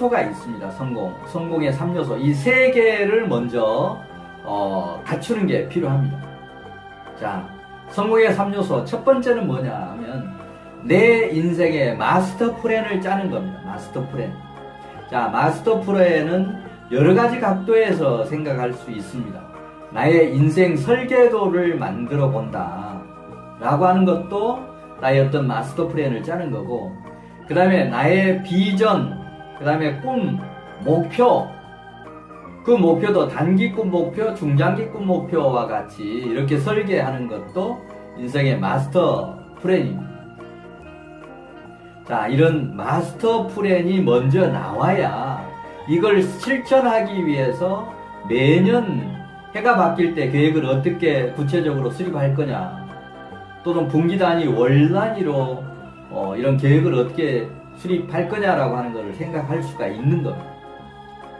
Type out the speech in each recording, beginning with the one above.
3요소가 있습니다. 성공의 3요소. 이 3개를 먼저 갖추는 게 필요합니다. 자, 성공의 3요소. 첫 번째는 뭐냐 하면 내 인생의 마스터 플랜을 짜는 겁니다. 마스터 플랜. 자, 마스터 플랜은 여러 가지 각도에서 생각할 수 있습니다. 나의 인생 설계도를 만들어 본다 라고 하는 것도 나의 어떤 마스터 플랜을 짜는 거고, 그 다음에 나의 비전, 그 다음에 꿈, 목표, 그 목표도 단기 꿈 목표, 중장기 꿈 목표와 같이 이렇게 설계하는 것도 인생의 마스터 플랜입니다. 자, 이런 마스터 플랜이 먼저 나와야 이걸 실천하기 위해서 매년 해가 바뀔 때 계획을 어떻게 구체적으로 수립할 거냐, 또는 분기 단위, 월 단위로 이런 계획을 어떻게 수립할 거냐라고 하는 것을 생각할 수가 있는 겁니다.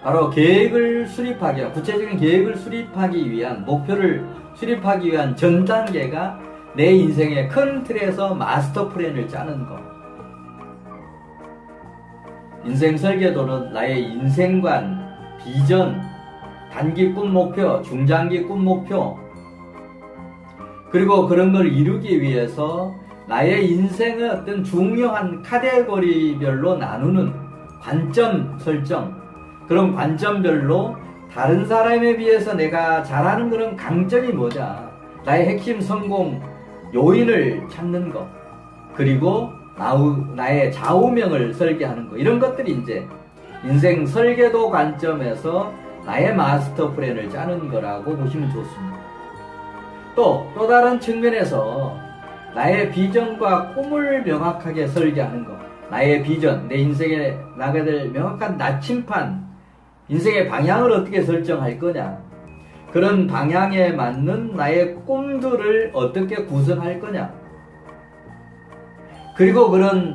바로 계획을 수립하기 위한, 구체적인 계획을 수립하기 위한, 목표를 수립하기 위한 전 단계가 내 인생의 큰 틀에서 마스터 플랜을 짜는 것. 인생 설계도는 나의 인생관, 비전, 단기 꿈 목표, 중장기 꿈 목표, 그리고 그런 걸 이루기 위해서 나의 인생의 어떤 중요한 카테고리별로 나누는 관점 설정, 그런 관점별로 다른 사람에 비해서 내가 잘하는 그런 강점이 뭐냐, 나의 핵심 성공 요인을 찾는 것, 그리고 나의 좌우명을 설계하는 것, 이런 것들이 이제 인생 설계도 관점에서 나의 마스터 플랜을 짜는 거라고 보시면 좋습니다. 또 다른 측면에서 나의 비전과 꿈을 명확하게 설계하는 것, 나의 비전, 내 인생에 나가야 될 명확한 나침판, 인생의 방향을 어떻게 설정할 거냐, 그런 방향에 맞는 나의 꿈들을 어떻게 구성할 거냐, 그리고 그런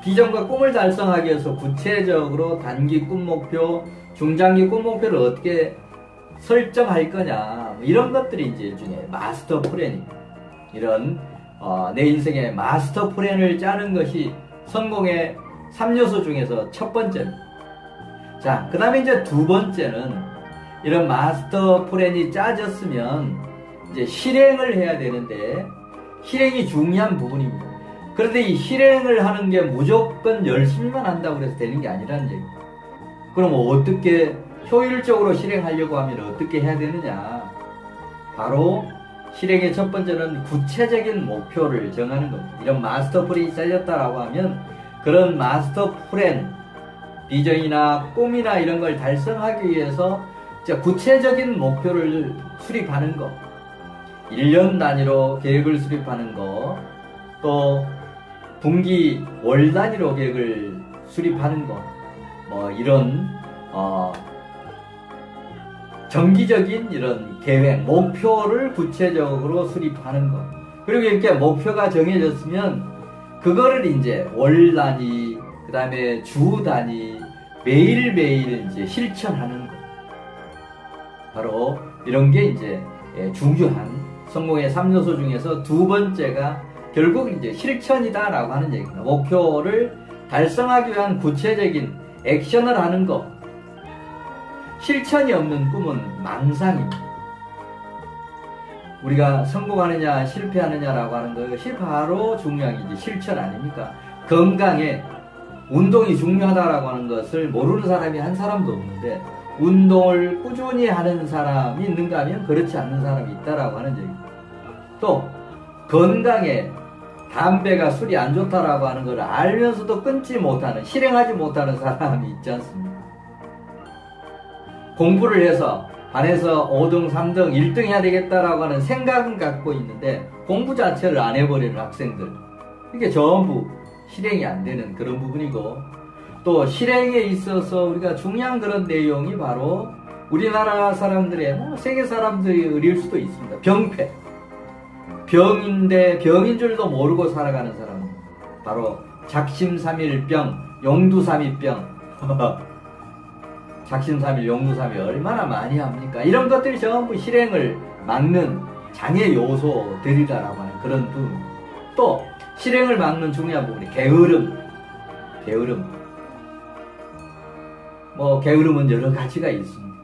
비전과 꿈을 달성하기 위해서 구체적으로 단기 꿈 목표, 중장기 꿈 목표를 어떻게 설정할 거냐, 이런 것들이 이제 일종의 마스터 플랜입니다. 이런 내 인생의 마스터 플랜을 짜는 것이 성공의 3요소 중에서 첫 번째입니다. 자, 그 다음에 이제 두 번째는 이런 마스터 플랜이 짜졌으면 이제 실행을 해야 되는데, 실행이 중요한 부분입니다. 그런데 이 실행을 하는 게 무조건 열심히만 한다고 해서 되는 게 아니라는 얘기입니다. 그럼 어떻게 효율적으로 실행하려고 하면 어떻게 해야 되느냐? 바로 실행의 첫 번째는 구체적인 목표를 정하는 겁니다. 이런 마스터 플랜이 짜졌다라고 하면 그런 마스터 플랜, 비전이나 꿈이나 이런 걸 달성하기 위해서 구체적인 목표를 수립하는 것, 1년 단위로 계획을 수립하는 것, 또 분기, 월 단위로 계획을 수립하는 것, 이런 정기적인 이런 계획, 목표를 구체적으로 수립하는 것. 그리고 이렇게 목표가 정해졌으면 그거를 이제 월 단위, 그 다음에 주 단위, 매일매일 이제 실천하는 것. 바로 이런 게 이제 중요한 성공의 3요소 중에서 두 번째가 결국 이제 실천이다라고 하는 얘기입니다. 목표를 달성하기 위한 구체적인 액션을 하는 것. 실천이 없는 꿈은 망상입니다. 우리가 성공하느냐 실패하느냐라고 하는 것이 바로 중요한 게 실천 아닙니까? 건강에 운동이 중요하다라고 하는 것을 모르는 사람이 한 사람도 없는데, 운동을 꾸준히 하는 사람이 있는가 하면 그렇지 않는 사람이 있다라고 하는 얘기입니다. 또 건강에 담배가 술이 안 좋다라고 하는 걸 알면서도 끊지 못하는, 실행하지 못하는 사람이 있지 않습니까? 공부를 해서 반에서 5등, 3등, 1등 해야 되겠다라고 하는 생각은 갖고 있는데 공부 자체를 안 해버리는 학생들, 이게 전부 실행이 안 되는 그런 부분이고, 또 실행에 있어서 우리가 중요한 그런 내용이 바로 우리나라 사람들의, 세계 사람들일 수도 있습니다. 병폐. 병인데 병인 줄도 모르고 살아가는 사람, 바로 작심삼일병, 용두삼이병. 작심삼일, 용두삼일 얼마나 많이 합니까? 이런 것들이 전부 실행을 막는 장애 요소들이라고 하는 그런 부분. 또 실행을 막는 중요한 부분이 게으름. 뭐 게으름은 여러 가지가 있습니다.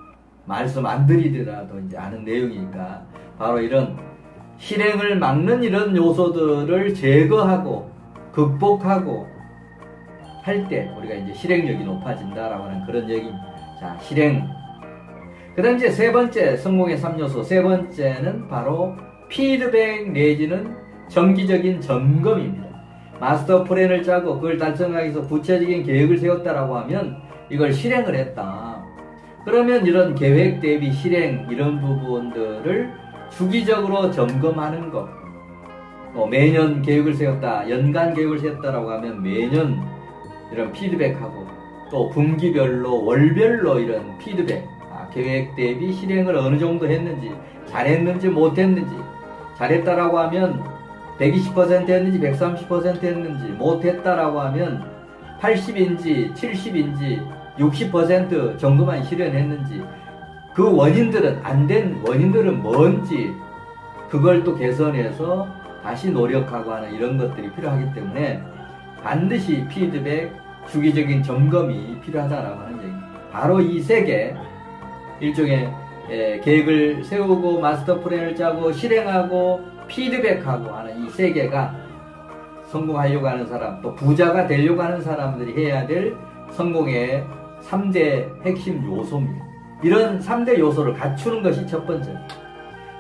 말씀 안 드리더라도 이제 아는 내용이니까 바로 이런 실행을 막는 이런 요소들을 제거하고 극복하고 할 때 우리가 이제 실행력이 높아진다라고 하는 그런 얘기입니다. 자, 실행. 그 다음 이제 세 번째 성공의 3요소 세 번째는 바로 피드백 내지는 정기적인 점검입니다. 마스터 플랜을 짜고 그걸 달성하기 위해서 구체적인 계획을 세웠다라고 하면 이걸 실행을 했다. 그러면 이런 계획 대비 실행 이런 부분들을 주기적으로 점검하는 것. 매년 계획을 세웠다, 연간 계획을 세웠다라고 하면 매년 이런 피드백하고 또 분기별로 월별로 이런 피드백, 계획 대비 실행을 어느 정도 했는지, 잘했는지 못했는지, 잘했다라고 하면 120% 했는지 130% 했는지, 못했다라고 하면 80인지 70인지 60% 정도만 실현했는지, 그 원인들은 안 된 원인들은 뭔지 그걸 또 개선해서 다시 노력하고 하는 이런 것들이 필요하기 때문에 반드시 피드백, 주기적인 점검이 필요하다라고 하는 얘기입니다. 바로 이 세 개, 일종의 계획을 세우고 마스터 플랜을 짜고 실행하고 피드백하고 하는 이 세 개가 성공하려고 하는 사람, 또 부자가 되려고 하는 사람들이 해야 될 성공의 3대 핵심 요소입니다. 이런 3대 요소를 갖추는 것이 첫 번째.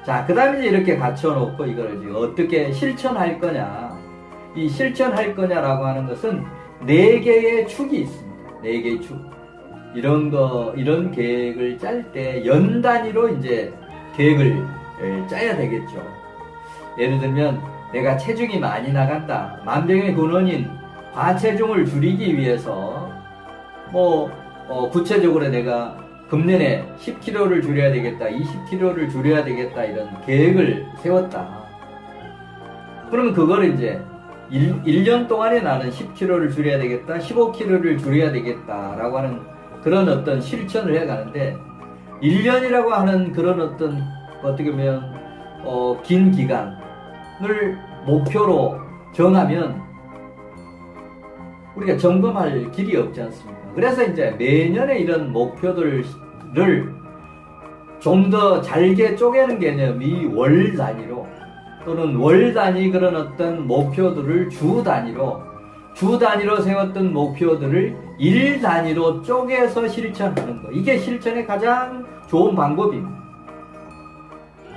자, 그 다음에 이렇게 갖춰놓고 이걸 이제 어떻게 실천할 거냐. 이 실천할 거냐라고 하는 것은 4개의 축이 있습니다. 4개의 축. 이런 계획을 짤 때 연 단위로 이제 계획을 짜야 되겠죠. 예를 들면 내가 체중이 많이 나간다. 만병의 근원인 과체중을 줄이기 위해서 구체적으로 내가 금년에 10kg를 줄여야 되겠다, 20kg를 줄여야 되겠다 이런 계획을 세웠다. 그러면 그거를 이제 1년 동안에 나는 10kg를 줄여야 되겠다, 15kg를 줄여야 되겠다라고 하는 그런 어떤 실천을 해가는데 1년이라고 하는 그런 어떻게 보면 긴 기간을 목표로 정하면 우리가 점검할 길이 없지 않습니까? 그래서 이제 매년의 이런 목표들을 좀 더 잘게 쪼개는 개념이 월 단위로 또는 월 단위 그런 어떤 목표들을 주 단위로 세웠던 목표들을 일 단위로 쪼개서 실천하는 거. 이게 실천의 가장 좋은 방법입니다.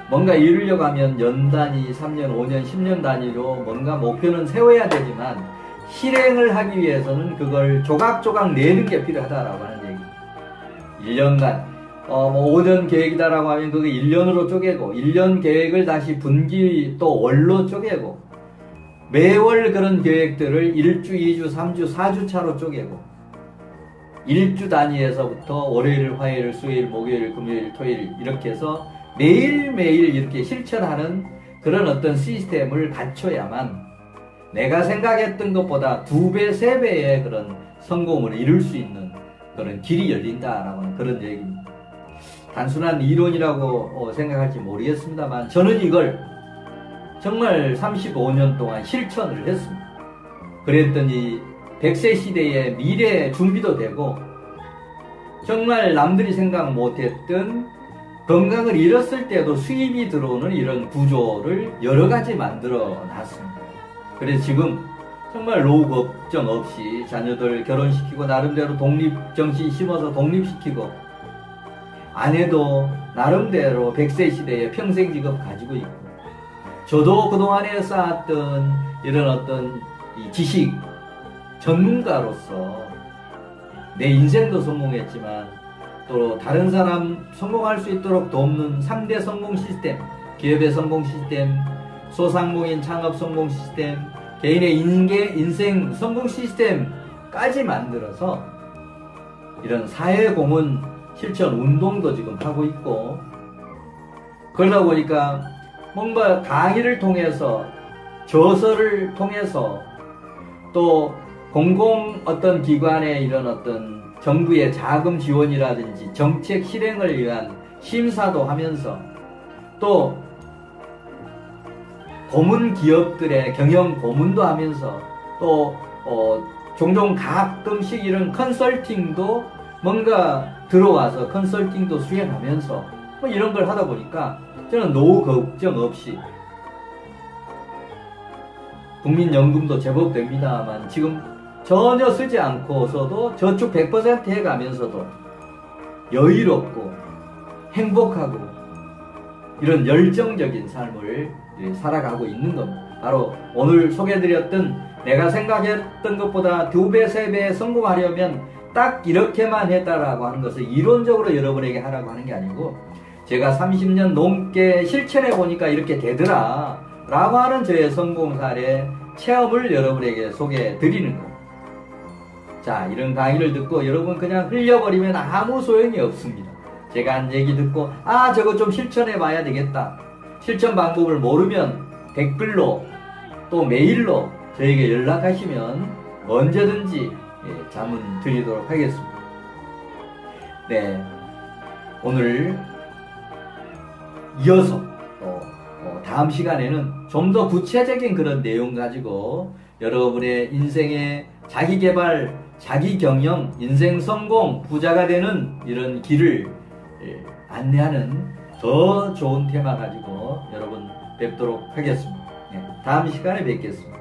뭔가 이루려고 하면 연 단위, 3년, 5년, 10년 단위로 뭔가 목표는 세워야 되지만 실행을 하기 위해서는 그걸 조각조각 내는 게 필요하다라고 하는 얘기. 1년간 5년 계획이다라고 하면 그게 1년으로 쪼개고 1년 계획을 다시 분기 또 월로 쪼개고 매월 그런 계획들을 1주, 2주, 3주, 4주 차로 쪼개고 1주 단위에서부터 월요일, 화요일, 수요일, 목요일, 금요일, 토요일 이렇게 해서 매일매일 이렇게 실천하는 그런 어떤 시스템을 갖춰야만 내가 생각했던 것보다 2배, 3배의 그런 성공을 이룰 수 있는 그런 길이 열린다라고 하는 그런 얘기입니다. 단순한 이론이라고 생각할지 모르겠습니다만 저는 이걸 정말 35년 동안 실천을 했습니다. 그랬더니 100세 시대의 미래 준비도 되고 정말 남들이 생각 못했던 건강을 잃었을 때도 수입이 들어오는 이런 구조를 여러 가지 만들어 놨습니다. 그래서 지금 정말 노후 걱정 없이 자녀들 결혼시키고 나름대로 독립정신 심어서 독립시키고 아내도 나름대로 100세 시대에 평생직업 가지고 있고 저도 그동안에 쌓았던 이런 어떤 이 지식 전문가로서 내 인생도 성공했지만 또 다른 사람 성공할 수 있도록 돕는 3대 성공 시스템, 기업의 성공 시스템, 소상공인 창업 성공 시스템, 개인의 인생 성공 시스템까지 만들어서 이런 사회공헌 실천 운동도 지금 하고 있고 그러다 보니까 뭔가 강의를 통해서 저서를 통해서 또 공공 어떤 기관의 이런 어떤 정부의 자금 지원이라든지 정책 실행을 위한 심사도 하면서 또 고문 기업들의 경영 고문도 하면서 또 종종 가끔씩 이런 컨설팅도 뭔가 들어와서 컨설팅도 수행하면서 뭐 이런 걸 하다 보니까 저는 노후 걱정 없이 국민연금도 제법 됩니다만 지금 전혀 쓰지 않고서도 저축 100% 해가면서도 여유롭고 행복하고 이런 열정적인 삶을 살아가고 있는 겁니다. 바로 오늘 소개해드렸던 내가 생각했던 것보다 2배, 3배 성공하려면 딱 이렇게만 했다라고 하는 것을 이론적으로 여러분에게 하라고 하는 게 아니고 제가 30년 넘게 실천해 보니까 이렇게 되더라 라고 하는 저의 성공 사례 체험을 여러분에게 소개해 드리는 겁니다. 자, 이런 강의를 듣고 여러분 그냥 흘려버리면 아무 소용이 없습니다. 제가 한 얘기 듣고 저거 좀 실천해 봐야 되겠다. 실천 방법을 모르면 댓글로 또 메일로 저에게 연락하시면 언제든지 자문 드리도록 하겠습니다. 네, 오늘 이어서 또 다음 시간에는 좀 더 구체적인 그런 내용 가지고 여러분의 인생의 자기개발, 자기경영, 인생 성공, 부자가 되는 이런 길을 안내하는 더 좋은 테마 가지고 여러분 뵙도록 하겠습니다. 다음 시간에 뵙겠습니다.